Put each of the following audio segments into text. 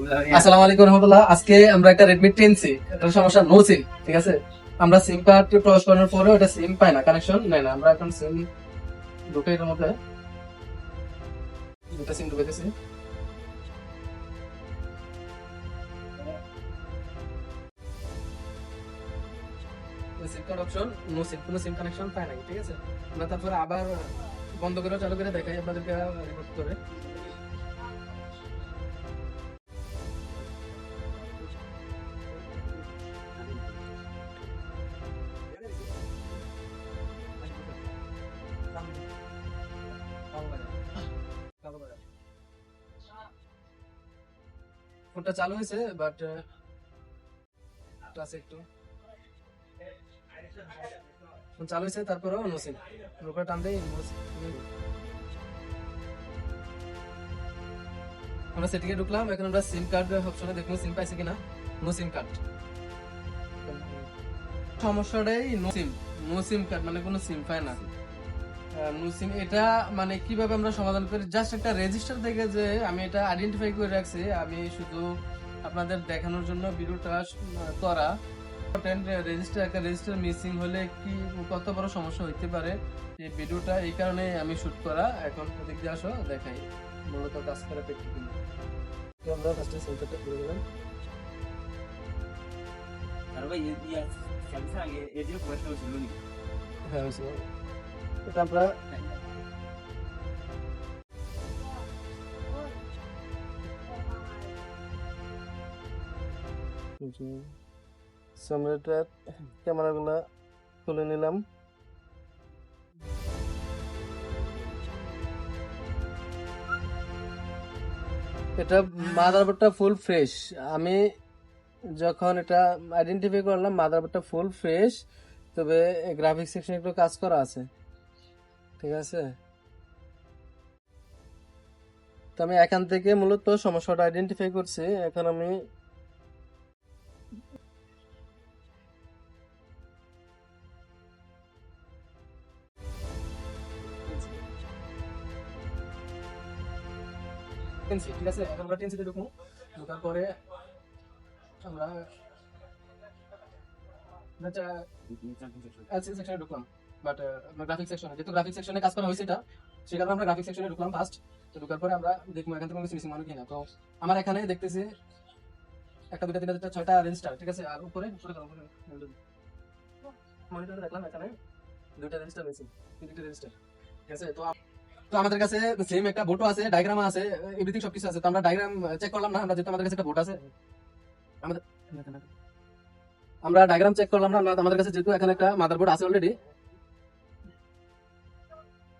আসসালামু আলাইকুম রহমতুল্লাহ। আজকে আমরা একটা রেডমি 10C, এটা সমস্যা নো সিম। ঠিক আছে, আমরা সিম কার্ড ক্রস করানোর পরেও এটা সিম পায় না, কানেকশন নেয় না। আমরা এখন সিম ঢুকে এর মধ্যে দুটা সিম ঢুকেছি। সিম কার্ড অপশন নো সিম, কোনো সিম কানেকশন পায় নাই। ঠিক আছে, আমরা তারপরে আবার বন্ধ করে চালু করে দেখাই আপনাদেরকে রিপোর্ট করে। ফোনটা চালু হয়েছে, বাট আছে একটু ফোন চালু হয়েছে, তারপরেও নো সিম। উপরে টান দেই নো সিম। আমরা সেটিংয়ে ঢুকলাম, এখন আমরা সিম কার্ড অপশনে দেখবো সিম পাইছে কিনা। নো সিম কার্ড, সমস্যাটাই নো সিম। নো সিম কার্ড মানে কোনো সিম পায় না। নো সিম এটা মানে কিভাবে আমরা সমাধান করি, জাস্ট একটা রেজিস্টার থেকে যে আমি এটা আইডেন্টিফাই করে রাখছি, আমি শুধু আপনাদের দেখানোর জন্য ভিডিওটা করা। রেজিস্টার, একটা রেজিস্টার মিসিং হলে কি কত বড় সমস্যা হইতে পারে, এই ভিডিওটা এই কারণে আমি শুট করা। এখন ওদিক দিয়ে আসো দেখাই মূলত কাজ করা প্র্যাকটিক্যালি। তো আমরা ফার্স্টে সেন্টারটা করে দিলাম। হ্যাঁ হয়েছে। এটা আমরা সামনেটার ক্যামেরাগুলা খুলে নিলাম। এটা মাদারবোর্ডটা ফুল ফ্রেশ। আমি যখন এটা আইডেন্টিফাই করলাম মাদারবোর্ডটা ফুল ফ্রেশ, তবে গ্রাফিক্স সেকশনে একটু কাজ করা আছে। ঠিক আছে, তো আমি এখান থেকে মূলত সমস্যাটা আইডেন্টিফাই করছি। এখন আমি টেনসি, ঠিক আছে, এখন আমরা টেনসিতে ঢুকবো। ঢোকার পরে আমরা এলসি সেকশনে ঢুকলাম, বাট গ্রাফিক্স সেকশনে, যেহেতু গ্রাফিক্স সেকশনে কাজ করা হয়েছে এটা, সেই কারণে আমরা গ্রাফিক্স সেকশনে ঢুকলাম ফার্স্ট। তো ঢোকার পরে আমরা দেখবো এখান থেকে কোনো কিছু মিসিং মানে কিনা। তো আমার এখানে দেখতেছি একটা দুটা তিনটা চারটা ছয়টা রেজিস্টার। ঠিক আছে, আর উপরে মনিটরে দেখলাম এখানে দুইটা রেজিস্টার মিসিং, তিনটা রেজিস্টার। ঠিক আছে, তো তো আমাদের কাছে সেম একটা বোর্ডও আছে, ডায়াগ্রাম আছে, এভরিথিং সবকিছু আছে। তো আমরা ডায়াগ্রাম চেক করলাম না, আমরা যেহেতু আমাদের কাছে একটা বোর্ড আছে, আমাদের আমরা ডায়াগ্রাম চেক করলাম না, আমাদের কাছে যেহেতু এখানে একটা মাদারবোর্ড আছে অলরেডি,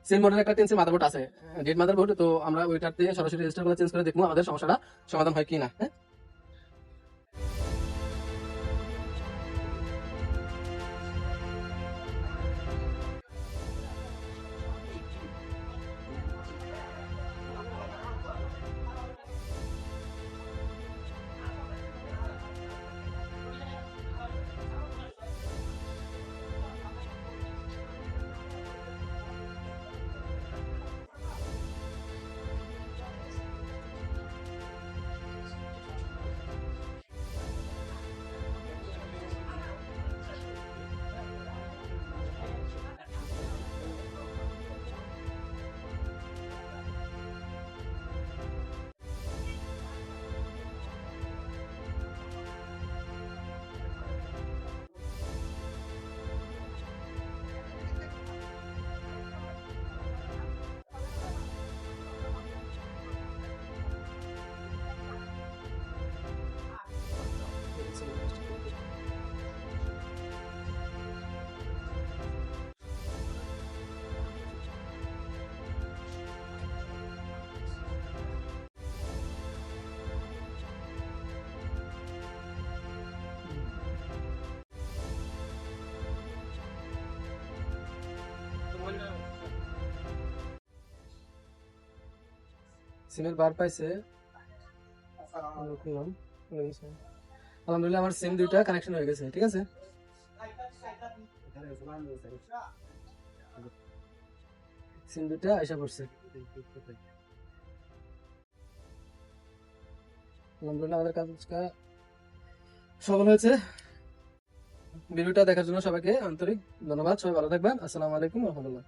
সেম মডেলের একটা টেন্সের মাদারবোর্ড আছে, ডেড মাদারবোর্ড। তো আমরা ওইটাতে সরাসরি রেজিস্টারগুলো চেঞ্জ করে দেখবো আমাদের সমস্যাটা সমাধান হয় কিনা। হ্যাঁ, সিমের বার পাইছে। আলহামদুলিল্লাহ আমার সিম দুইটা কানেকশন হয়ে গেছে। ঠিক আছে, সিম দুইটা এসে পড়ছে। আলহামদুলিল্লাহ আমাদের কাজটা সফল হয়েছে। ভিডিওটা দেখার জন্য সবাইকে আন্তরিক ধন্যবাদ। সবাই ভালো থাকবেন। আসসালামু আলাইকুম রহমতুল্লাহ।